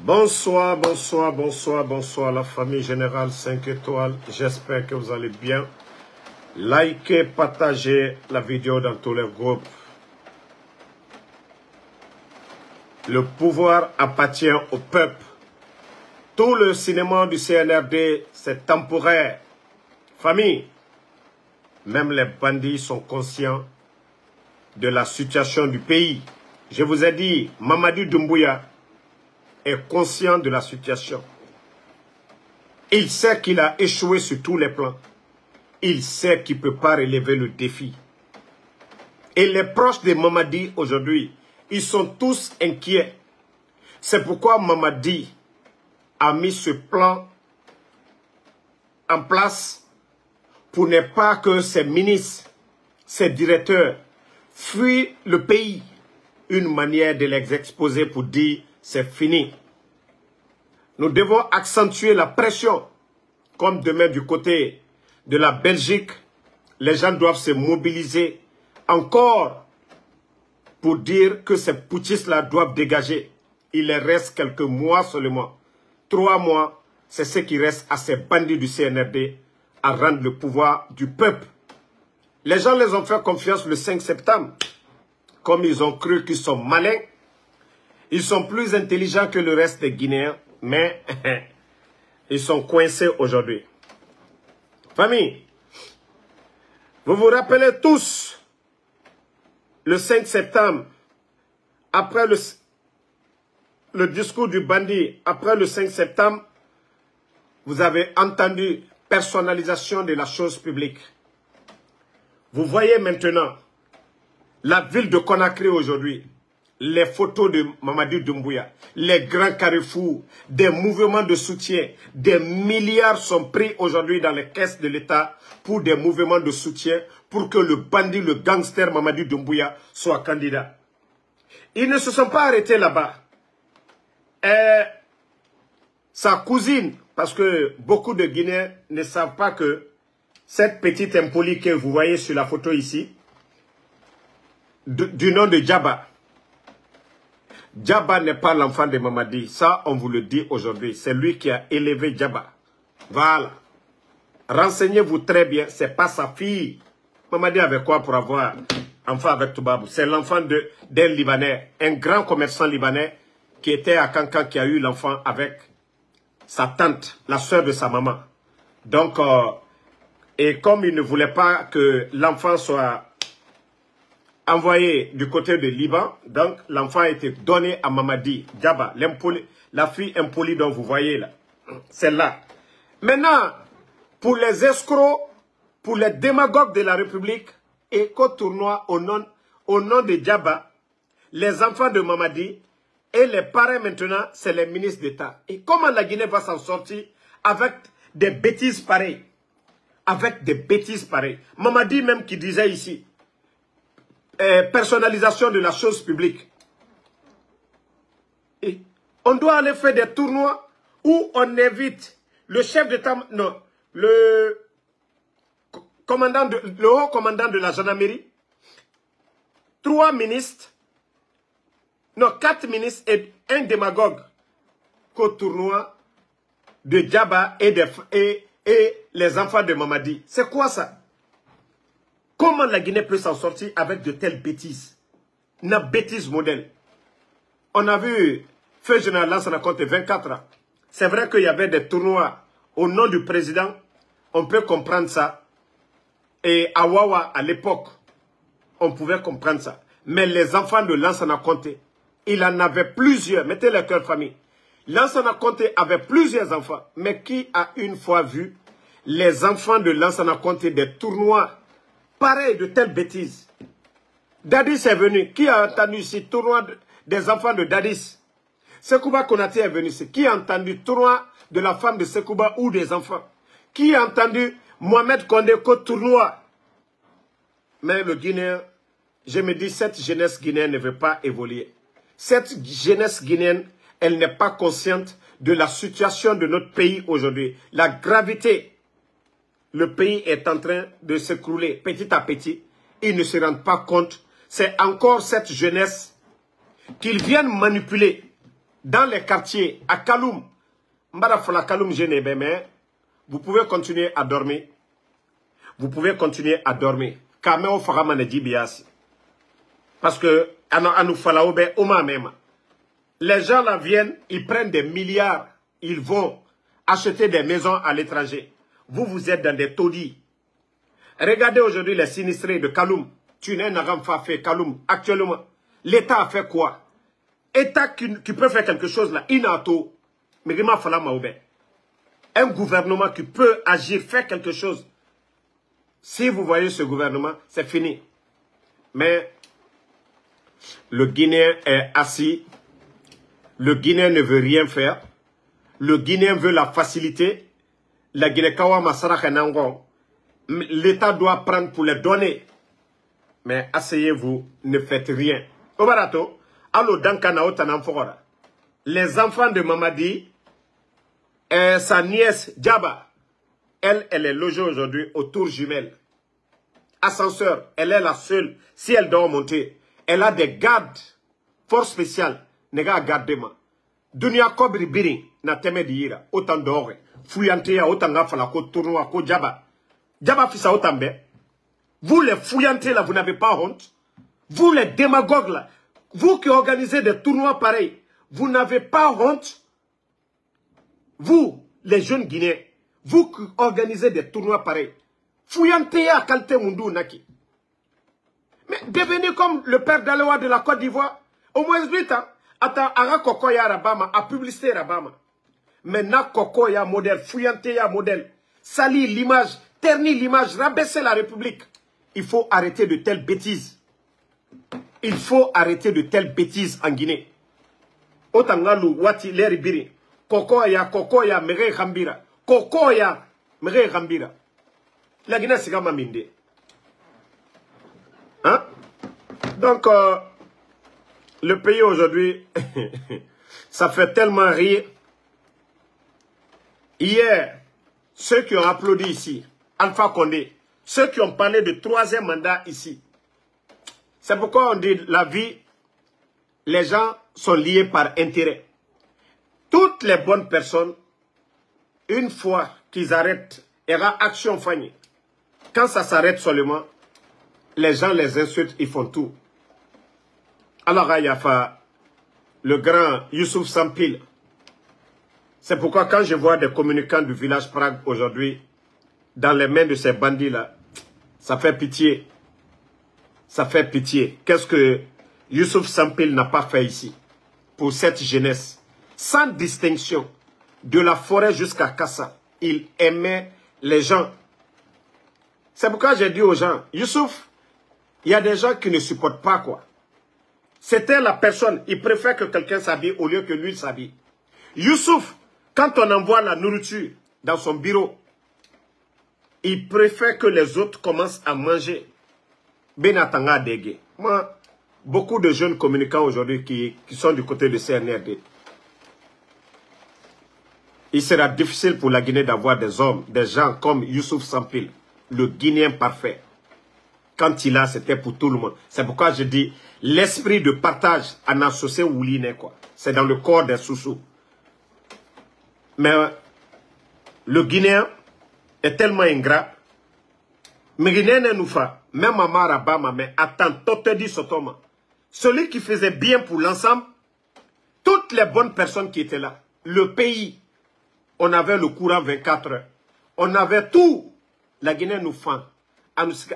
Bonsoir, bonsoir, bonsoir, bonsoir la famille générale 5 étoiles. J'espère que vous allez bien. Likez, partagez la vidéo dans tous les groupes. Le pouvoir appartient au peuple. Tout le cinéma du CNRD, c'est temporaire. Famille, même les bandits sont conscients de la situation du pays. Je vous ai dit, Mamadi Doumbouya est conscient de la situation. Il sait qu'il a échoué sur tous les plans. Il sait qu'il ne peut pas relever le défi. Et les proches de Mamadi aujourd'hui, ils sont tous inquiets. C'est pourquoi Mamadi a mis ce plan en place pour ne pas que ses ministres, ses directeurs fuient le pays. Une manière de les exposer pour dire c'est fini. Nous devons accentuer la pression. Comme demain du côté de la Belgique, les gens doivent se mobiliser encore pour dire que ces putschistes-là doivent dégager. Il leur reste quelques mois seulement. 3 mois, c'est ce qui reste à ces bandits du CNRD à rendre le pouvoir du peuple. Les gens les ont fait confiance le 5 septembre. Comme ils ont cru qu'ils sont malins, ils sont plus intelligents que le reste des Guinéens, mais ils sont coincés aujourd'hui. Famille, vous vous rappelez tous, le 5 septembre, après le discours du bandit, après le 5 septembre, vous avez entendu personnalisation de la chose publique. Vous voyez maintenant la ville de Conakry aujourd'hui, les photos de Mamadi Doumbouya, les grands carrefours, des mouvements de soutien, des milliards sont pris aujourd'hui dans les caisses de l'État pour des mouvements de soutien pour que le bandit, le gangster Mamadi Doumbouya soit candidat. Ils ne se sont pas arrêtés là-bas. Sa cousine, parce que beaucoup de Guinéens ne savent pas que cette petite impolie que vous voyez sur la photo ici, du nom de Djaba. Djaba n'est pas l'enfant de Mamadi. Ça, on vous le dit aujourd'hui. C'est lui qui a élevé Djaba. Voilà. Renseignez-vous très bien. C'est pas sa fille. Mamadi avait quoi pour avoir enfant avec Toubabou? C'est l'enfant d'un Libanais. Un grand commerçant libanais qui était à Kankan, qui a eu l'enfant avec sa tante, la soeur de sa maman. Donc, et comme il ne voulait pas que l'enfant soit envoyé du côté de Liban, donc l'enfant a été donné à Mamadi Djaba, la fille impolie dont vous voyez là. Celle-là. Maintenant, pour les escrocs, pour les démagogues de la République, éco-tournoi au nom de Djaba, les enfants de Mamadi et les parents maintenant, c'est les ministres d'État. Et comment la Guinée va s'en sortir avec des bêtises pareilles? Avec des bêtises pareilles. Mamadi même qui disait ici, personnalisation de la chose publique. Et on doit aller faire des tournois où on invite le chef d'État, non, le haut commandant de la gendarmerie, 3 ministres, non, 4 ministres et un démagogue qu'au tournoi de Djaba et les enfants de Mamadi. C'est quoi ça? Comment la Guinée peut s'en sortir avec de telles bêtises? Une bêtise modèle. On a vu Feu Général Lansana Conté 24 ans. C'est vrai qu'il y avait des tournois au nom du président. On peut comprendre ça. Et à Wawa, à l'époque, on pouvait comprendre ça. Mais les enfants de Lansana Conté, il en avait plusieurs. Mettez le cœur famille. Lansana Conté avait plusieurs enfants. Mais qui a une fois vu les enfants de Lansana Conté des tournois pareil de telles bêtises? Dadis est venu. Qui a entendu ici tournoi des enfants de Dadis? Sekouba Konaté est venu ici. Qui a entendu tournoi de la femme de Sekouba ou des enfants? Qui a entendu Mohamed Kondé tournoi? Mais le Guinéen, je me dis, cette jeunesse guinéenne ne veut pas évoluer. Cette jeunesse guinéenne, elle n'est pas consciente de la situation de notre pays aujourd'hui. La gravité. Le pays est en train de s'écrouler petit à petit. Ils ne se rendent pas compte. C'est encore cette jeunesse qu'ils viennent manipuler. dans les quartiers, à Kaloum, Mbarafola Kaloum Genebe, mais vous pouvez continuer à dormir. Vous pouvez continuer à dormir. Kameo Faramane Dibiasi. Parce que, les gens là viennent, ils prennent des milliards, ils vont acheter des maisons à l'étranger. Vous, vous êtes dans des taudis. Regardez aujourd'hui les sinistrés de Kaloum. Tunen Nagamfa fait Kaloum. Actuellement, l'État a fait quoi? État qui peut faire quelque chose là, inato. Mais un gouvernement qui peut agir, faire quelque chose. Si vous voyez ce gouvernement, c'est fini. Mais le Guinéen est assis. Le Guinéen ne veut rien faire. Le Guinéen veut la facilité. La Guinée-Kawa Masaraka Nangon. L'État doit prendre pour les donner. Mais asseyez-vous, ne faites rien. Au barato, allo Dankana Otanamfora. Les enfants de Mamadi, et sa nièce Djaba, elle est logée aujourd'hui au Tour Jumelle. Ascenseur, elle est la seule. Si elle doit monter, elle a des gardes, force spéciale. Nega gardement. Dunia Kobri Biri, na teme diira, autant d'or. Fouillanté, autant gafala, ko tournoi, ko Djaba. Djaba fissa autant be. Vous les fouillantés là, vous n'avez pas honte. Vous les démagogues là, vous qui organisez des tournois pareils, vous n'avez pas honte. Vous, les jeunes Guinéens, vous qui organisez des tournois pareils, fouillantés à qualité Mundou Naki. Mais devenez comme le père d'Alewa de la Côte d'Ivoire. Au moins 8 ans, attends, Ara Kokoya Rabama, a publicité Rabama. Maintenant, Kokoya modèle, fouillanté à modèle, salir l'image, ternir l'image, rabaisser la République. Il faut arrêter de telles bêtises. Il faut arrêter de telles bêtises en Guinée. Otangalu, Wati, Leribiri. Kokoya, Mere Rambira. Kokoya, Mere Rambira. La Guinée, c'est comme Minde. Hein? Donc, le pays aujourd'hui, ça fait tellement rire. Hier, ceux qui ont applaudi ici, Alpha Condé, ceux qui ont parlé de 3e mandat ici, c'est pourquoi on dit la vie, les gens sont liés par intérêt. Toutes les bonnes personnes, une fois qu'ils arrêtent, il y aura action fagnée. Quand ça s'arrête seulement, les gens les insultent, ils font tout. Alors, il y a le grand Youssouf Sampil. C'est pourquoi quand je vois des communicants du village Prague aujourd'hui, dans les mains de ces bandits-là, ça fait pitié. Ça fait pitié. Qu'est-ce que Youssouf Sampil n'a pas fait ici pour cette jeunesse? Sans distinction, de la forêt jusqu'à Kassa, il aimait les gens. C'est pourquoi j'ai dit aux gens, Youssouf, il y a des gens qui ne supportent pas quoi. C'était la personne, il préfère que quelqu'un s'habille au lieu que lui s'habille. Youssouf, quand on envoie la nourriture dans son bureau, il préfère que les autres commencent à manger. Benatanga Dégué. Moi, beaucoup de jeunes communicants aujourd'hui qui sont du côté de CNRD, il sera difficile pour la Guinée d'avoir des hommes, des gens comme Youssouf Sampil, le Guinéen parfait. Quand il a, c'était pour tout le monde. C'est pourquoi je dis, l'esprit de partage en associé Wouline, quoi. C'est dans le corps des Soussous. Mais le Guinéen est tellement ingrat. Mais Guinéen nous fait, même à Marabama, mais attends, tout dit Sotoma. Celui qui faisait bien pour l'ensemble, toutes les bonnes personnes qui étaient là, le pays, on avait le courant 24 heures. On avait tout. La Guinée nous fait.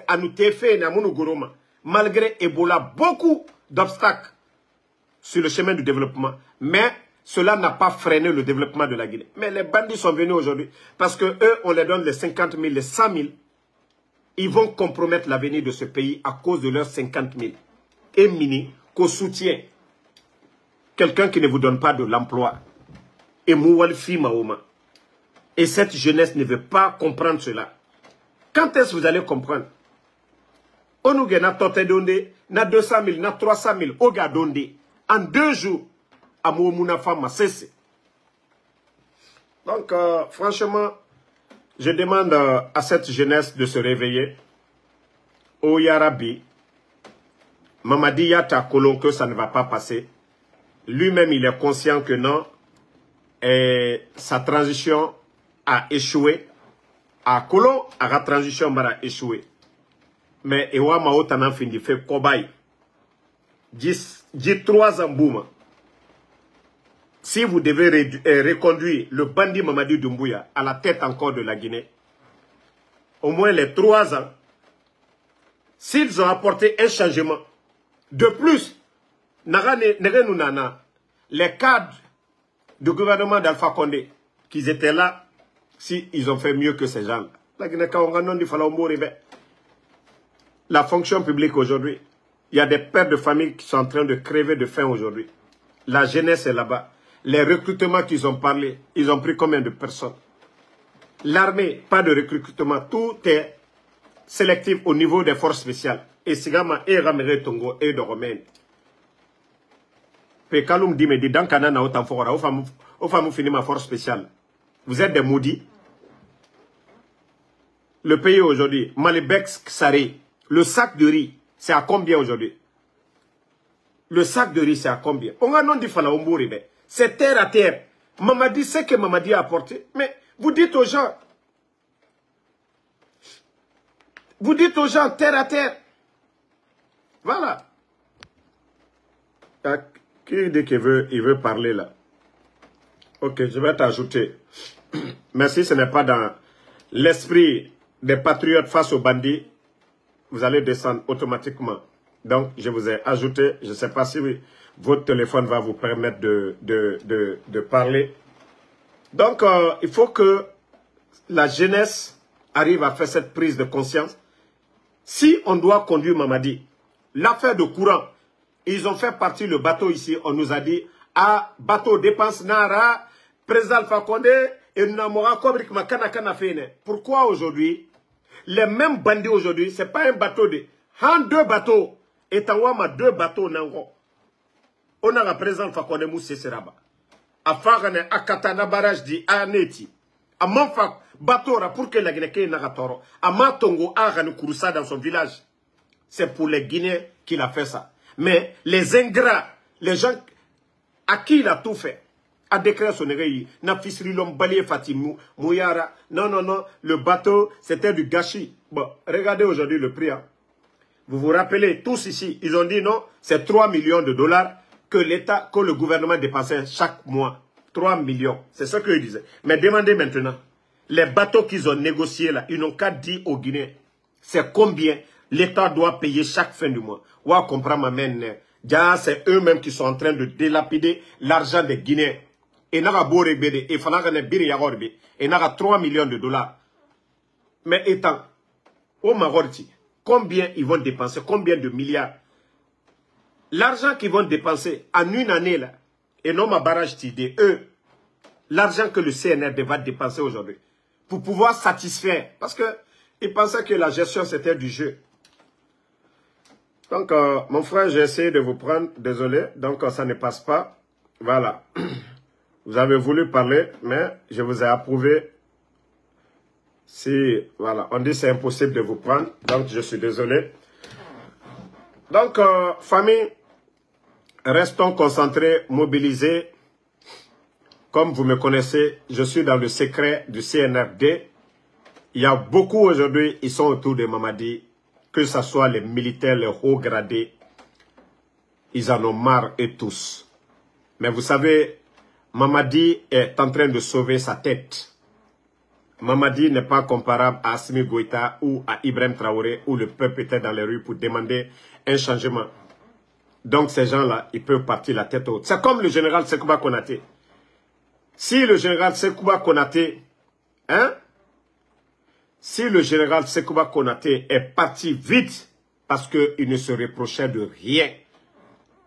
À nous téfé, malgré Ebola, beaucoup d'obstacles sur le chemin du développement. Mais cela n'a pas freiné le développement de la Guinée. Mais les bandits sont venus aujourd'hui parce que eux, on les donne les 50 000, les 100 000. Ils vont compromettre l'avenir de ce pays à cause de leurs 50 000. Et mini, qu'au soutien. Quelqu'un qui ne vous donne pas de l'emploi. Et Mouwalfi Maoma. Et cette jeunesse ne veut pas comprendre cela. Quand est-ce que vous allez comprendre? On nous gagne na 200 000, na 300 000, oga donde. En 2 jours, à Moumouna Fama cesse. Donc, franchement, je demande à cette jeunesse de se réveiller. Oh Yarabi, Mamadi Yata Kolon que ça ne va pas passer. lui-même, il est conscient que non, et sa transition a échoué. A Kolo, la transition a échoué. Mais Ewa Mao Tanan Findi fait cobaye. 3 ans boum. Si vous devez reconduire le bandit Mamadi Doumbouya à la tête encore de la Guinée, au moins les 3 ans, s'ils ont apporté un changement, de plus, les cadres du gouvernement d'Alpha Condé, qui étaient là, si ils ont fait mieux que ces gens-là. La fonction publique aujourd'hui, il y a des pères de famille qui sont en train de crever de faim aujourd'hui. La jeunesse est là-bas. Les recrutements qu'ils ont parlé, ils ont pris combien de personnes? L'armée, pas de recrutement, tout est sélectif au niveau des forces spéciales. Et Sigama et Ramere Tongo et de Romaine. Pekalum dit, mais dit, dans Canada, autant fort, au fameux fini ma force spéciale. Vous êtes des maudits. Le pays aujourd'hui, Malibek Saré, le sac de riz, c'est à combien aujourd'hui? Le sac de riz, c'est à combien? On a non dit Falaumbouri, c'est terre à terre. Mamadi sait que Mamadi a apporté. Mais vous dites aux gens, terre à terre. Voilà. Qui dit qu'il veut parler là? Ok, je vais t'ajouter. Merci, ce n'est pas dans l'esprit des patriotes face aux bandits. Vous allez descendre automatiquement. Donc, je vous ai ajouté. Je ne sais pas si votre téléphone va vous permettre de parler. Donc, il faut que la jeunesse arrive à faire cette prise de conscience. Si on doit conduire Mamadi, l'affaire de courant, ils ont fait partir le bateau ici. On nous a dit, ah, bateau dépense Nara, président Fakonde, et Namora Kobrik Makana Fene. Pourquoi aujourd'hui, les mêmes bandits aujourd'hui, ce n'est pas un bateau de... deux bateaux, et Tawama 2 bateaux nango. On a la président Fakonde Moussé Seraba. A Farane, a Katana Barrage di Aneti. A Manfak, bateau pour que la Guinée Nagatoro. A Matongo, a Rani Kouroussa dans son village. C'est pour les Guinéens qu'il a fait ça. Mais les ingrats, les gens à qui il a tout fait, a déclaré son éveil, n'a fisri l'homme balayé Fatimou, Mouyara. Non, non, non, le bateau, c'était du gâchis. Bon, regardez aujourd'hui le prix. Hein. Vous vous rappelez, tous ici, ils ont dit non, c'est 3 millions de dollars que l'État, que le gouvernement dépensait chaque mois. 3 millions, c'est ce qu'ils disaient. Mais demandez maintenant, les bateaux qu'ils ont négociés là, ils n'ont qu'à dire aux Guinéens, c'est combien l'État doit payer chaque fin du mois. Ou à comprendre ma mène. C'est eux-mêmes qui sont en train de délapider l'argent des Guinéens. Et n'a pas beau rébéder. Et il n'a 3 millions de dollars. Mais étant, au Marorti, combien ils vont dépenser? Combien de milliards? L'argent qu'ils vont dépenser en une année, là, et non ma barrage TD, eux, l'argent que le CNRD va dépenser aujourd'hui, pour pouvoir satisfaire, parce que ils pensaient que la gestion c'était du jeu. Donc, mon frère, j'ai essayé de vous prendre, désolé, donc ça ne passe pas. Voilà. Vous avez voulu parler, mais je vous ai approuvé. Si, voilà, on dit c'est impossible de vous prendre, donc je suis désolé. Donc, famille, restons concentrés, mobilisés. Comme vous me connaissez, je suis dans le secret du CNRD. Il y a beaucoup aujourd'hui, ils sont autour de Mamadi. Que ce soit les militaires, les hauts gradés, ils en ont marre et tous. Mais vous savez, Mamadi est en train de sauver sa tête. Mamadi n'est pas comparable à Assimi Goïta ou à Ibrahim Traoré où le peuple était dans les rues pour demander un changement. Donc ces gens-là, ils peuvent partir la tête haute. C'est comme le général Sekouba Konaté. Si le général Sekouba Konaté, hein? Si le général Sekouba Konaté est parti vite parce qu'il ne se reprochait de rien,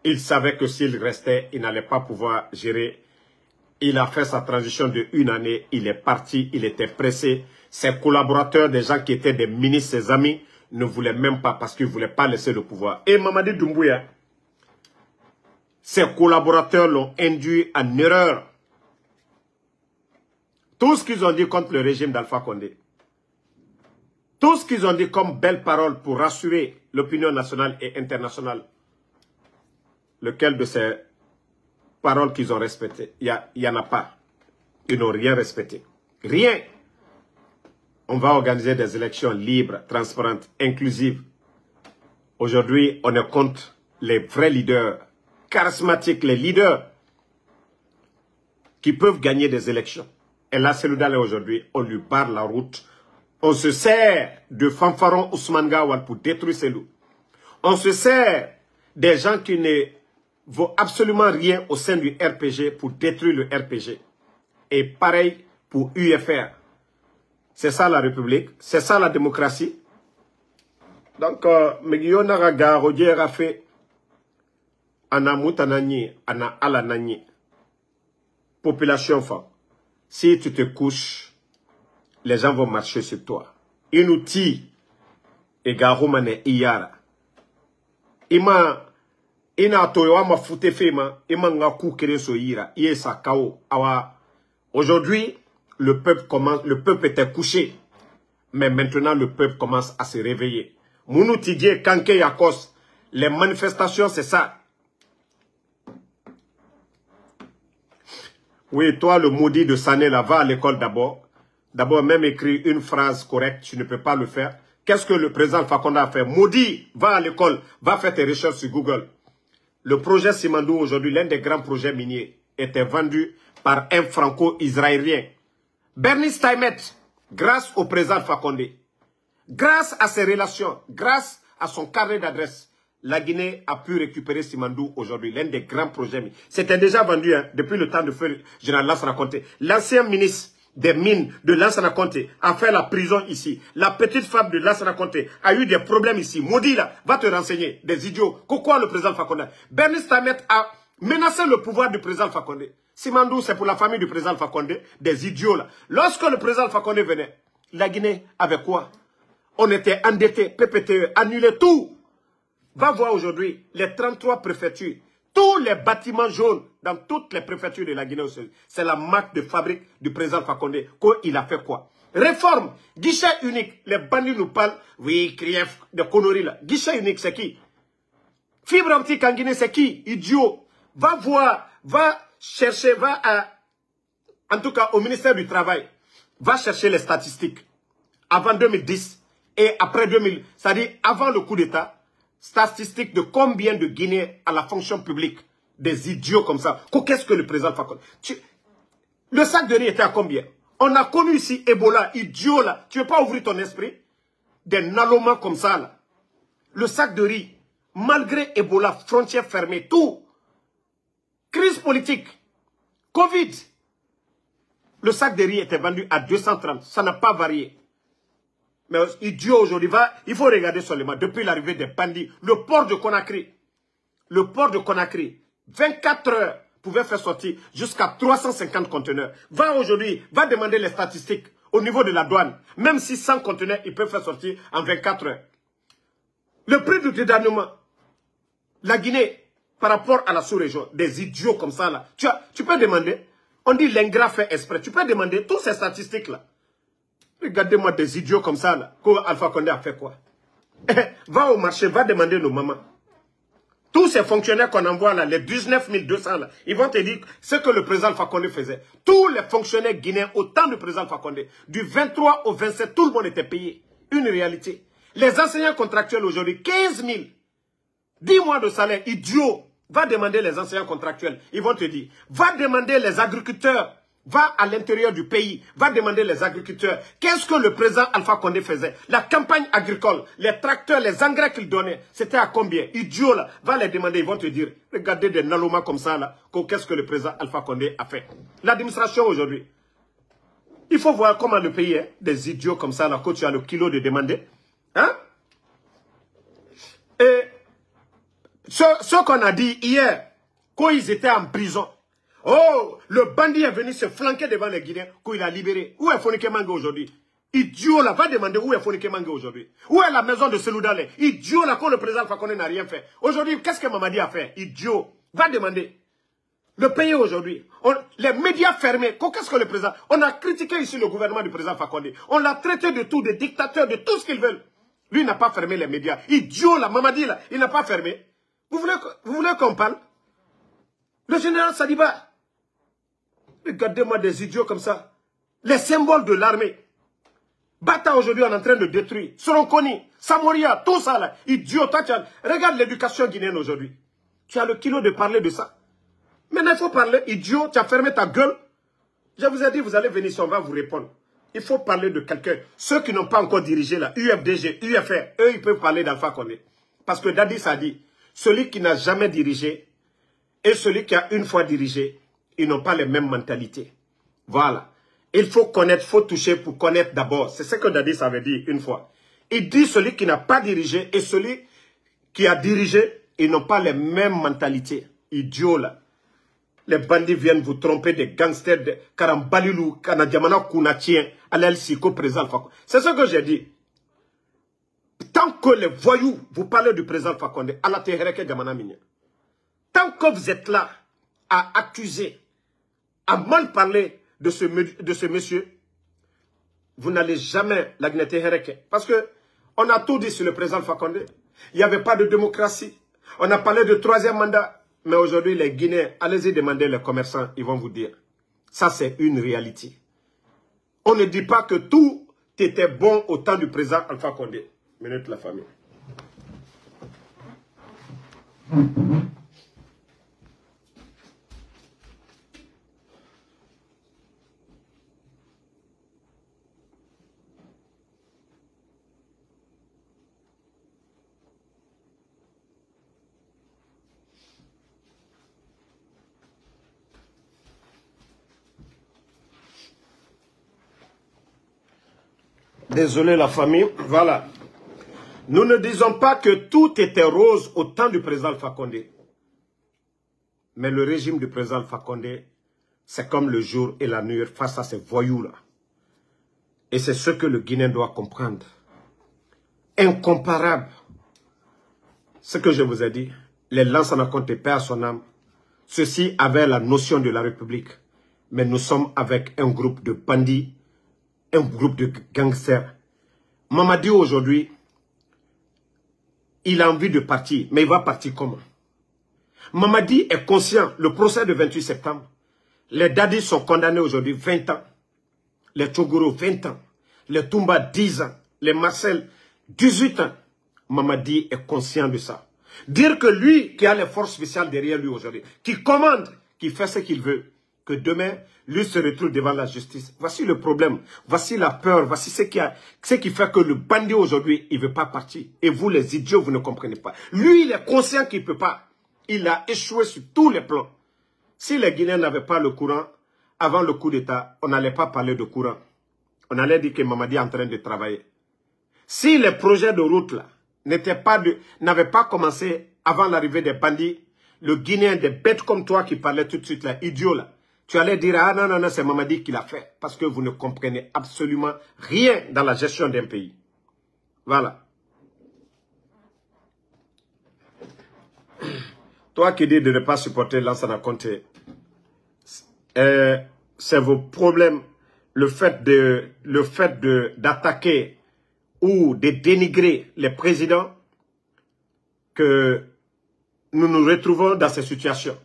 il savait que s'il restait, il n'allait pas pouvoir gérer. Il a fait sa transition de 1 année, il est parti, il était pressé. Ses collaborateurs, des gens qui étaient des ministres, ses amis, ne voulaient même pas parce qu'ils ne voulaient pas laisser le pouvoir. Et Mamadi Doumbouya, ses collaborateurs l'ont induit en erreur. Tout ce qu'ils ont dit contre le régime d'Alpha Condé, tout ce qu'ils ont dit comme belles paroles pour rassurer l'opinion nationale et internationale, lequel de ces parole qu'ils ont respectée. Il n'y en a pas. Ils n'ont rien respecté. Rien. On va organiser des élections libres, transparentes, inclusives. Aujourd'hui, on est contre les vrais leaders, charismatiques, les leaders qui peuvent gagner des élections. Et là, Seloudalé aujourd'hui, on lui barre la route. On se sert de fanfaron Ousmane Gawal pour détruire Selou. On se sert des gens qui ne vaut absolument rien au sein du RPG pour détruire le RPG. Et pareil pour UFR. C'est ça la République, c'est ça la démocratie. Donc, Megio Naraga, Roger Rafé, Ana Moutanani, Ana Alanani. Population femme, si tu te couches, les gens vont marcher sur toi. Inuti, et Garomane Iyara. Ina toyo ma fute fema, ima nga kukere so ira, iye sa kao, awa. Aujourd'hui, le peuple était couché. Mais maintenant, le peuple commence à se réveiller. Mounou Tidje, Kanke Yakos, les manifestations, c'est ça. Oui, toi, le maudit de Sané, là, va à l'école d'abord. D'abord, même écrire une phrase correcte, tu ne peux pas le faire. Qu'est-ce que le président Fakonde a fait? Maudit, va à l'école, va faire tes recherches sur Google. Le projet Simandou, aujourd'hui, l'un des grands projets miniers, était vendu par un franco-israélien. Bernie Steinmetz, grâce au président Fakonde, grâce à ses relations, grâce à son carnet d'adresse, la Guinée a pu récupérer Simandou aujourd'hui, l'un des grands projets. C'était déjà vendu hein, depuis le temps de feu général Lansana Conté. L'ancien ministre des mines de Lansana Conté a fait la prison ici. La petite femme de Lansana Conté a eu des problèmes ici. Maudit là, va te renseigner, des idiots. Pourquoi le président Fakonde? Bernie Steinmetz a menacé le pouvoir du président Fakonde. Simandou, c'est pour la famille du président Fakonde, des idiots là. Lorsque le président Fakonde venait, la Guinée avait quoi? On était endettés, PPTE, annulé tout. Va voir aujourd'hui les 33 préfectures, tous les bâtiments jaunes dans toutes les préfectures de la Guinée. C'est la marque de fabrique du président Fakonde. Il a fait quoi? Réforme, guichet unique. Les bandits nous parlent, oui, Krief, de conneries là. Guichet unique, c'est qui? Fibre optique en Guinée, c'est qui? Idiot. Va voir, va chercher, va en tout cas au ministère du Travail, va chercher les statistiques. Avant 2010 et après 2000, c'est-à-dire avant le coup d'État, statistiques de combien de Guinéens à la fonction publique. Des idiots comme ça. Qu'est-ce que le président Fakonde? Le sac de riz était à combien? On a connu ici Ebola, idiot là. Tu ne veux pas ouvrir ton esprit? Des nalomas comme ça là. Le sac de riz, malgré Ebola, frontières fermées, tout. Crise politique, Covid. Le sac de riz était vendu à 230. Ça n'a pas varié. Mais idiot aujourd'hui, il faut regarder seulement, depuis l'arrivée des bandits, le port de Conakry, 24 heures pouvait faire sortir jusqu'à 350 conteneurs. Va aujourd'hui, va demander les statistiques au niveau de la douane. Même si 100 conteneurs, ils peuvent faire sortir en 24 heures. Le prix du dédouanement, la Guinée, par rapport à la sous-région, des idiots comme ça là, tu peux demander, on dit l'ingrat fait exprès, tu peux demander toutes ces statistiques là. Regardez-moi des idiots comme ça, là. Alpha Condé a fait quoi? Va au marché, va demander nos mamans. Tous ces fonctionnaires qu'on envoie là, les 19 200 là, ils vont te dire ce que le président Alpha Condé faisait. Tous les fonctionnaires guinéens au temps du président Alpha Condé, du 23 au 27, tout le monde était payé. Une réalité. Les enseignants contractuels aujourd'hui, 15 000. 10 mois de salaire, idiot. Va demander les enseignants contractuels. Ils vont te dire. Va demander les agriculteurs. Va à l'intérieur du pays, va demander les agriculteurs. Qu'est-ce que le président Alpha Condé faisait? La campagne agricole, les tracteurs, les engrais qu'il donnait, c'était à combien? Idiot là, va les demander, ils vont te dire. Regardez des nalomas comme ça là, qu'est-ce que le président Alpha Condé a fait? L'administration aujourd'hui, il faut voir comment le pays est, des idiots comme ça là, quand tu as le kilo de demander. Hein? Et ce qu'on a dit hier, quand ils étaient en prison, oh, le bandit est venu se flanquer devant les Guinéens quand il a libéré. Où est Fonike Mange aujourd'hui? Idiot là, va demander où est Fonike Mange aujourd'hui. Où est la maison de Seloudalé? Idiot là, quand le président Fakonde n'a rien fait. Aujourd'hui, qu'est-ce que Mamadi a fait? Idiot. Va demander. Le pays aujourd'hui, les médias fermés, qu'est-ce que le président... On a critiqué ici le gouvernement du président Fakonde. On l'a traité de tout, des dictateurs, de tout ce qu'ils veulent. Lui n'a pas fermé les médias. Idiot là, Mamadi là, il n'a pas fermé. Vous voulez qu'on parle? Le général Sadiba. Regardez-moi des idiots comme ça. Les symboles de l'armée. Bata aujourd'hui, on est en train de détruire. Soronkoni, Samoria, tout ça là. Idiot. Regarde l'éducation guinéenne aujourd'hui. Tu as le kilo de parler de ça. Maintenant, il faut parler. Idiot, tu as fermé ta gueule. Je vous ai dit, vous allez venir ici, on va vous répondre. Il faut parler de quelqu'un. Ceux qui n'ont pas encore dirigé là, UFDG, UFR, eux, ils peuvent parler d'Alpha Condé. Parce que Dadis a dit, celui qui n'a jamais dirigé et celui qui a une fois dirigé, ils n'ont pas les mêmes mentalités. Voilà. Il faut connaître, il faut toucher pour connaître d'abord. C'est ce que Dadis avait dit une fois. Il dit celui qui n'a pas dirigé et celui qui a dirigé, ils n'ont pas les mêmes mentalités. Idiots là. Les bandits viennent vous tromper des gangsters de Karambalilou, Kanadiamana, Kounatien, Alel Siko, président Fakonde. C'est ce que j'ai dit. Tant que les voyous, vous parlez du président Fakonde, à la Tehereke Gamana Minya. Tant que vous êtes là à accuser, à mal parler de ce monsieur, vous n'allez jamais la Tehereke. Parce que on a tout dit sur le président Fakonde. Il n'y avait pas de démocratie. On a parlé de troisième mandat. Mais aujourd'hui, les Guinéens, allez-y demander les commerçants, ils vont vous dire. Ça, c'est une réalité. On ne dit pas que tout était bon au temps du président Alpha Condé. Minute la famille. Désolé la famille, voilà. Nous ne disons pas que tout était rose au temps du président Alpha Condé. Mais le régime du président Alpha Condé, c'est comme le jour et la nuit face à ces voyous-là. Et c'est ce que le Guinéen doit comprendre. Incomparable. Ce que je vous ai dit, les Lansana Conté, paix à son âme, ceux-ci avaient la notion de la République. Mais nous sommes avec un groupe de bandits, un groupe de gangsters. Mamadi aujourd'hui, il a envie de partir, mais il va partir comment? Mamadi est conscient, le procès de 28 septembre, les Dadis sont condamnés aujourd'hui 20 ans, les Togoro 20 ans, les Toumba 10 ans, les Marcel 18 ans. Mamadi est conscient de ça. Dire que lui, qui a les forces spéciales derrière lui aujourd'hui, qui commande, qui fait ce qu'il veut, que demain, lui se retrouve devant la justice. Voici le problème. Voici la peur. Voici ce qui fait que le bandit aujourd'hui, il ne veut pas partir. Et vous, les idiots, vous ne comprenez pas. Lui, il est conscient qu'il ne peut pas. Il a échoué sur tous les plans. Si les Guinéens n'avaient pas le courant, avant le coup d'État, on n'allait pas parler de courant. On allait dire que Mamadi est en train de travailler. Si les projets de route là n'avaient pas commencé avant l'arrivée des bandits, le Guinéen, des bêtes comme toi qui parlaient tout de suite là, idiot là, tu allais dire, ah non, non, non, c'est Mamadi qui l'a fait. Parce que vous ne comprenez absolument rien dans la gestion d'un pays. Voilà. Toi qui dis de ne pas supporter Lansana Conté, c'est vos problèmes. Le fait d'attaquer ou de dénigrer les présidents que nous nous retrouvons dans ces situations.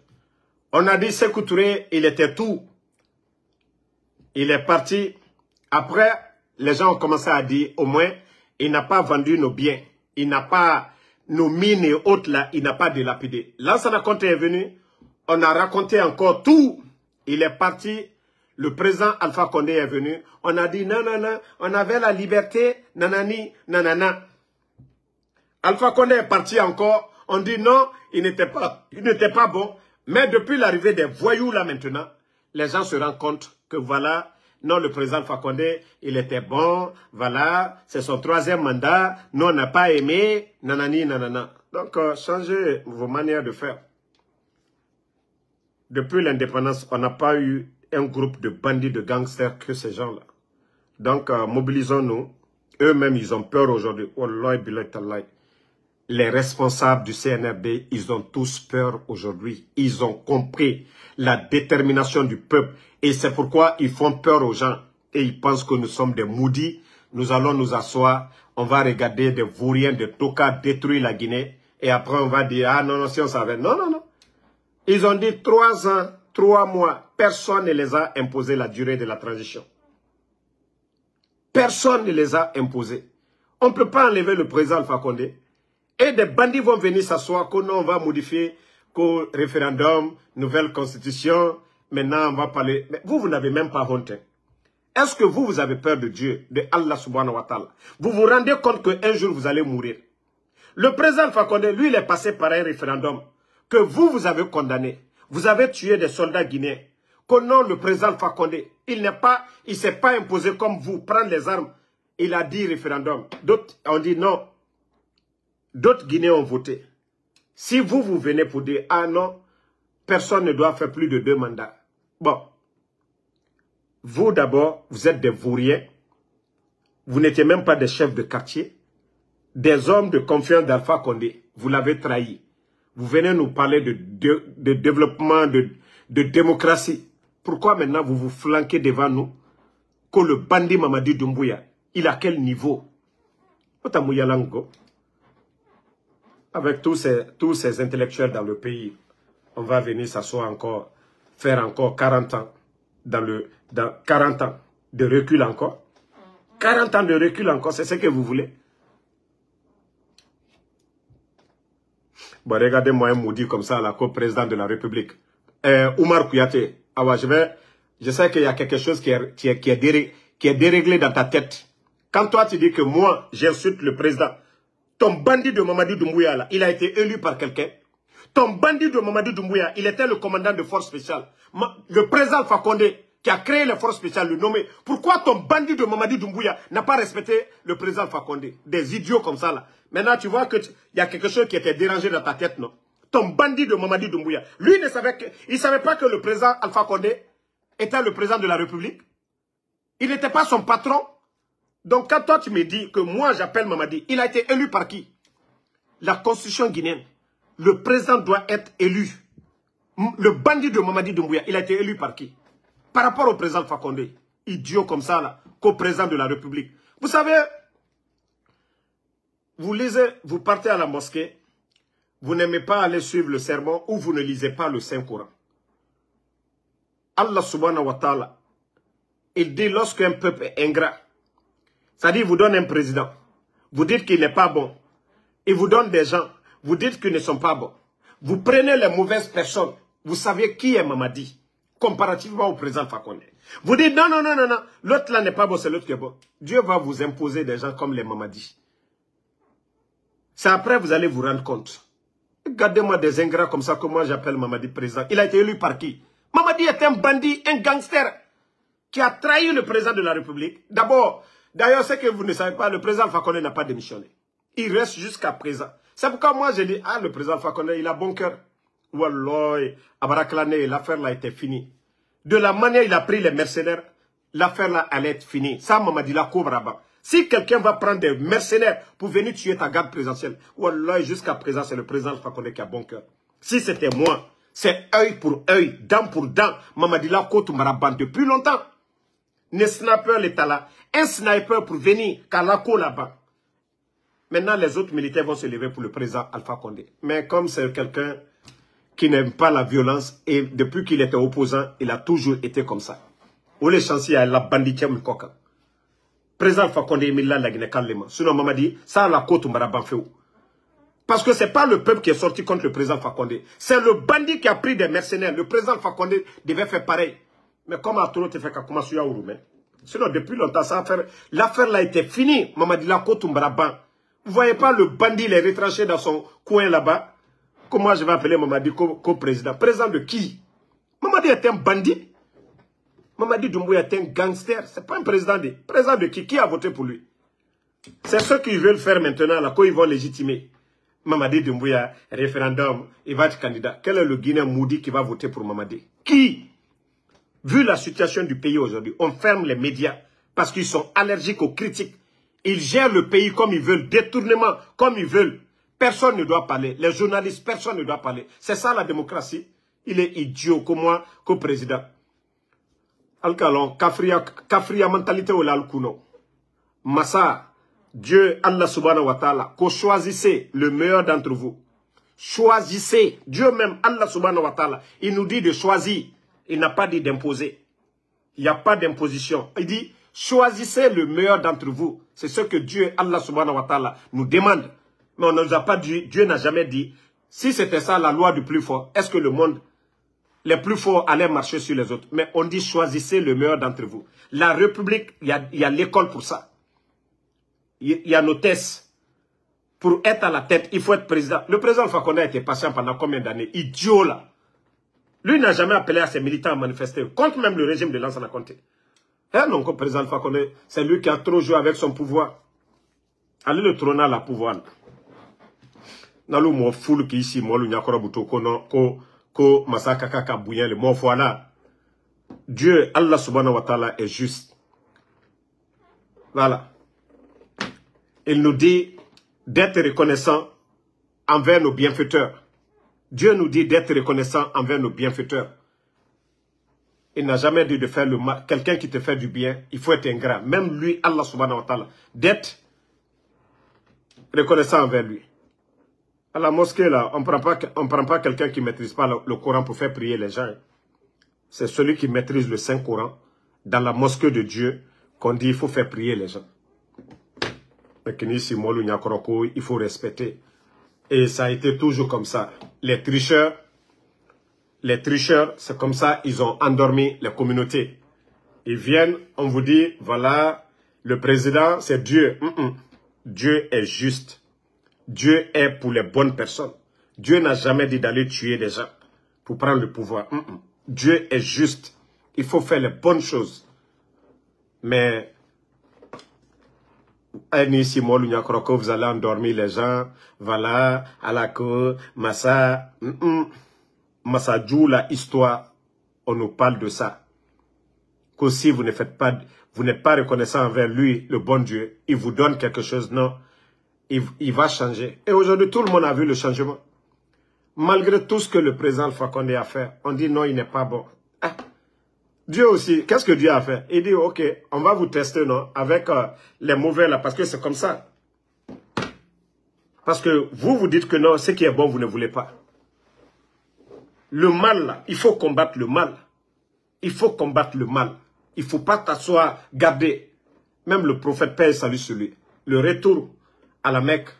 On a dit Sékou Touré, il était tout. Il est parti. Après, les gens ont commencé à dire, au moins, il n'a pas vendu nos biens. Il n'a pas, nos mines et autres là, il n'a pas dilapidé. Lansana Conté est venu. On a raconté encore tout. Il est parti. Le président Alpha Condé est venu. On a dit, non, non, non, on avait la liberté, nanani, nanana. Alpha Condé est parti encore. On dit non, il n'était pas bon. Mais depuis l'arrivée des voyous là maintenant, les gens se rendent compte que voilà, non, le président Alpha Condé, il était bon, voilà, c'est son troisième mandat, nous on n'a pas aimé, nanani, nanana. Donc, changez vos manières de faire. Depuis l'indépendance, on n'a pas eu un groupe de bandits, de gangsters que ces gens-là. Donc, mobilisons-nous. Eux-mêmes, ils ont peur aujourd'hui. Wallahi, billahi, tallahi. Les responsables du CNRD, ils ont tous peur aujourd'hui. Ils ont compris la détermination du peuple. Et c'est pourquoi ils font peur aux gens. Et ils pensent que nous sommes des maudits. Nous allons nous asseoir. On va regarder des vauriens, des tokas détruire la Guinée. Et après, on va dire, ah non, non, si on savait. Non, non, non. Ils ont dit 3 ans, 3 mois. Personne ne les a imposé la durée de la transition. Personne ne les a imposés. On ne peut pas enlever le président Alpha Condé. Et des bandits vont venir s'asseoir qu'on va modifier qu'au référendum, nouvelle constitution. Maintenant, on va parler. Mais vous n'avez même pas honte. Est-ce que vous avez peur de Dieu, de Allah subhanahu wa ta'ala? Vous vous rendez compte qu'un jour, vous allez mourir. Le président Alpha Condé, lui, il est passé par un référendum que vous avez condamné. Vous avez tué des soldats guinéens. Qu'au nom le président Alpha Condé, il ne s'est pas imposé comme vous, prendre les armes. Il a dit référendum. D'autres ont dit non. D'autres Guinéens ont voté. Si vous venez pour dire, ah non, personne ne doit faire plus de 2 mandats. Bon. Vous d'abord, vous êtes des vauriens. Vous n'étiez même pas des chefs de quartier. Des hommes de confiance d'Alpha Condé. Vous l'avez trahi. Vous venez nous parler de développement, de démocratie. Pourquoi maintenant vous vous flanquez devant nous? Que le bandit Mamadi Doumbouya, il a quel niveau? Avec tous ces intellectuels dans le pays, on va venir s'asseoir encore, faire encore 40 ans, 40 ans de recul encore. 40 ans de recul encore, c'est ce que vous voulez? Bon, regardez-moi un maudit comme ça, la co-président de la République. Oumar Kouyaté, je sais qu'il y a quelque chose qui est déréglé dans ta tête. Quand toi tu dis que moi, j'insulte le président, ton bandit de Mamadi Doumbouya, là, il a été élu par quelqu'un. Ton bandit de Mamadi Doumbouya, il était le commandant de force spéciale. Le président Alpha Condé, qui a créé les forces spéciales, le nommé. Pourquoi ton bandit de Mamadi Doumbouya n'a pas respecté le président Alpha Condé? Des idiots comme ça, là. Maintenant, tu vois qu'il y a quelque chose qui était dérangé dans ta tête, non? Ton bandit de Mamadi Doumbouya, lui, il ne savait pas que le président Alpha Condé était le président de la République. Il n'était pas son patron. Donc, quand toi, tu me dis que moi, j'appelle Mamadi, il a été élu par qui? La constitution guinéenne. Le président doit être élu. Le bandit de Mamadi Doumbouya, il a été élu par qui? Par rapport au président Alpha Condé. Idiot comme ça, là, qu'au président de la République. Vous savez, vous lisez, vous partez à la mosquée, vous n'aimez pas aller suivre le sermon ou vous ne lisez pas le Saint-Coran. Allah subhanahu wa ta'ala, il dit lorsqu'un peuple est ingrat, c'est-à-dire il vous donne un président, vous dites qu'il n'est pas bon, il vous donne des gens, vous dites qu'ils ne sont pas bons. Vous prenez les mauvaises personnes, vous savez qui est Mamadi, comparativement au président Alpha Condé. Vous dites non, non, non, non, non, l'autre là n'est pas bon, c'est l'autre qui est bon. Dieu va vous imposer des gens comme les Mamadi. C'est après vous allez vous rendre compte. Regardez-moi des ingrats comme ça que moi j'appelle Mamadi président. Il a été élu par qui? Mamadi est un bandit, un gangster qui a trahi le président de la République. D'abord, d'ailleurs, ce que vous ne savez pas, le président Alpha Condé n'a pas démissionné. Il reste jusqu'à présent. C'est pourquoi moi je dis, ah, le président Alpha Condé, il a bon cœur. Wallah, Abaraklané, l'affaire là était finie. De la manière il a pris les mercenaires, l'affaire là allait être finie. Ça, Mamadi la couvre là-bas. Si quelqu'un va prendre des mercenaires pour venir tuer ta garde présidentielle, wallah, jusqu'à présent, c'est le président Alpha Condé qui a bon cœur. Si c'était moi, c'est œil pour œil, dent pour dent. Mamadi la côte maraban depuis longtemps. Les snipers l'état là. Un sniper pour venir, Kalako là-bas. Maintenant, les autres militaires vont se lever pour le président Alpha Condé. Mais comme c'est quelqu'un qui n'aime pas la violence, et depuis qu'il était opposant, il a toujours été comme ça. Ou les chanciers à la banditière Mkoka. Président Alpha Condé, il l'a la Guinée calmement. Sinon, maman dit, ça la côte maraban fait où? Parce que ce n'est pas le peuple qui est sorti contre le président Alpha Condé. C'est le bandit qui a pris des mercenaires. Le président Alpha Condé devait faire pareil. Mais comme à tout le monde, fait qu'à commencer à Ouroumé. Sinon, depuis longtemps, l'affaire là était finie. Maman dit, la côte maraban. Vous voyez pas le bandit, il est retranché dans son coin là-bas. Comment je vais appeler Mamadi co-président? Président de qui? Mamadi est un bandit. Mamadi Doumbouya est un gangster. C'est pas un président de... Président de qui? Qui a voté pour lui? C'est ceux qui veulent faire maintenant, là, quand ils vont légitimer. Mamadi Doumbouya, référendum, il va être candidat. Quel est le Guinéen maudit qui va voter pour Mamadi? Qui? Vu la situation du pays aujourd'hui, on ferme les médias parce qu'ils sont allergiques aux critiques. Ils gèrent le pays comme ils veulent, détournement comme ils veulent. Personne ne doit parler. Les journalistes, personne ne doit parler. C'est ça la démocratie. Il est idiot comme moi, comme président. Alcalon, kafria mentalité ou l'alkuno. Massa, Dieu, Allah subhanahu wa ta'ala, que choisissez le meilleur d'entre vous. Choisissez. Dieu même, Allah subhanahu wa ta'ala, il nous dit de choisir. Il n'a pas dit d'imposer. Il n'y a pas d'imposition. Il dit, choisissez le meilleur d'entre vous. C'est ce que Dieu, Allah subhanahu wa ta'ala, nous demande. Mais on ne nous a pas dit, Dieu n'a jamais dit, si c'était ça la loi du plus fort, est-ce que le monde, les plus forts allaient marcher sur les autres? Mais on dit, choisissez le meilleur d'entre vous. La République, il y a l'école pour ça. Il y a nos tests. Pour être à la tête, il faut être président. Le président Fakonde a été patient pendant combien d'années? Idiot là. Lui n'a jamais appelé à ses militants à manifester. Contre même le régime de Lansana Conté. Eh non, le président Fakonde, c'est lui qui a trop joué avec son pouvoir. Allez le trôner à la pouvoir. Nalou mo foule qui ici, moi, l'unyakora buto, ko masaka kaka bouyen, le mo voilà. Dieu, Allah subhanahu wa ta'ala, est juste. Voilà. Il nous dit d'être reconnaissant envers nos bienfaiteurs. Dieu nous dit d'être reconnaissant envers nos bienfaiteurs. Il n'a jamais dit de faire le mal. Quelqu'un qui te fait du bien, il faut être ingrat. Même lui, Allah subhanahu wa ta'ala, d'être reconnaissant envers lui. À la mosquée, là, on ne prend pas quelqu'un qui ne maîtrise pas le Coran pour faire prier les gens. C'est celui qui maîtrise le Saint-Coran dans la mosquée de Dieu qu'on dit qu'il faut faire prier les gens. Il faut respecter. Et ça a été toujours comme ça. Les tricheurs, c'est comme ça, ils ont endormi les communautés. Ils viennent, on vous dit, voilà, le président, c'est Dieu. Dieu est juste. Dieu est pour les bonnes personnes. Dieu n'a jamais dit d'aller tuer des gens pour prendre le pouvoir. Dieu est juste. Il faut faire les bonnes choses. Mais vous allez endormir les gens, voilà, à la cour, Massa, Massa la histoire, on nous parle de ça. Qu'aussi vous n'êtes pas reconnaissant envers lui, le bon Dieu, il vous donne quelque chose, non, il va changer. Et aujourd'hui, tout le monde a vu le changement. Malgré tout ce que le président Fakonde a fait, on dit non, il n'est pas bon. Ah. Dieu aussi, qu'est-ce que Dieu a fait? Il dit, ok, on va vous tester, non, avec les mauvais là, parce que c'est comme ça. Parce que vous dites que non, ce qui est bon, vous ne voulez pas. Le mal là, il faut combattre le mal. Il faut combattre le mal. Il ne faut pas t'asseoir, garder. Même le prophète paix et salut sur lui. Le retour à la Mecque,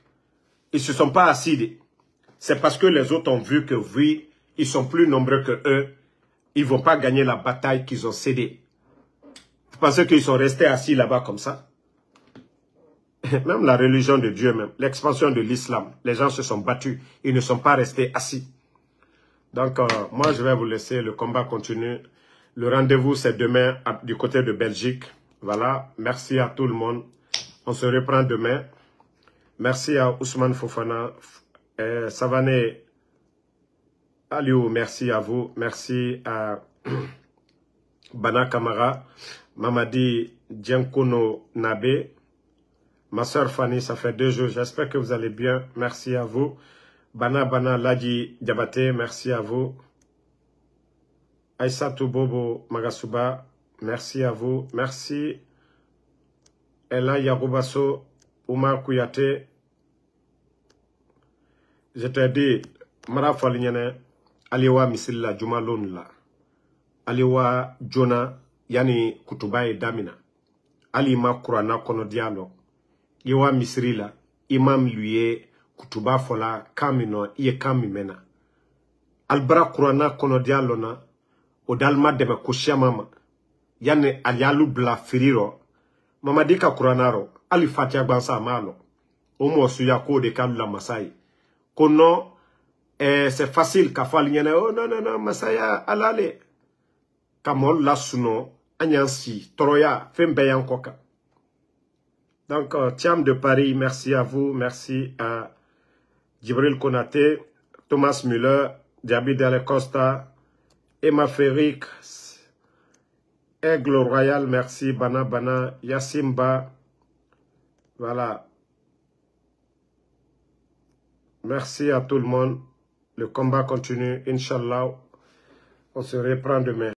ils ne se sont pas assis. C'est parce que les autres ont vu que oui, ils sont plus nombreux que eux. Ils ne vont pas gagner la bataille qu'ils ont cédée. Vous pensez qu'ils sont restés assis là-bas comme ça? Même la religion de Dieu, même l'expansion de l'islam, les gens se sont battus. Ils ne sont pas restés assis. Donc, moi, je vais vous laisser. Le combat continue. Le rendez-vous, c'est demain du côté de Belgique. Voilà. Merci à tout le monde. On se reprend demain. Merci à Ousmane Fofana. Savané Aliou, merci à vous. Merci à Bana Kamara. Mamadi Djenkono Nabe. Ma soeur Fanny, ça fait 2 jours. J'espère que vous allez bien. Merci à vous. Bana Ladji Diabaté, merci à vous. Aïssatou Bobo Magasuba, merci à vous. Merci. Ella Yaroubasso, Oumar Kouyaté. Je t'ai dit, Mara Falignane, Aliwa Misilla Jumalon la. Aliwa Jona, Yani Kutubaye Damina. Alima Kurana Kono Dialo. Yewa Misri la, Imam Luye, Kutuba Fola, Kamino, Iye Kamimena. Albra Kurana Kono Dialo na, Odalma Deme Kushamama. Yane Alialu Bla Firiro. Mamadika Kuranaro, Ali Fatia Bansa Malo. Omo Suyako de Kalula Masai. Kono, c'est facile, Kafalignane, oh non, Masaya, alale. Kamol Lasuno, Anyansi, Toroya, Fembeyan Koka. Donc, Thiam de Paris, merci à vous. Merci à Djibril Konaté, Thomas Müller, Diaby Dele Costa, Emma Ferric, Aigle Royal, merci, Bana, Yassimba. Voilà. Merci à tout le monde. Le combat continue, Inch'Allah. On se reprend demain.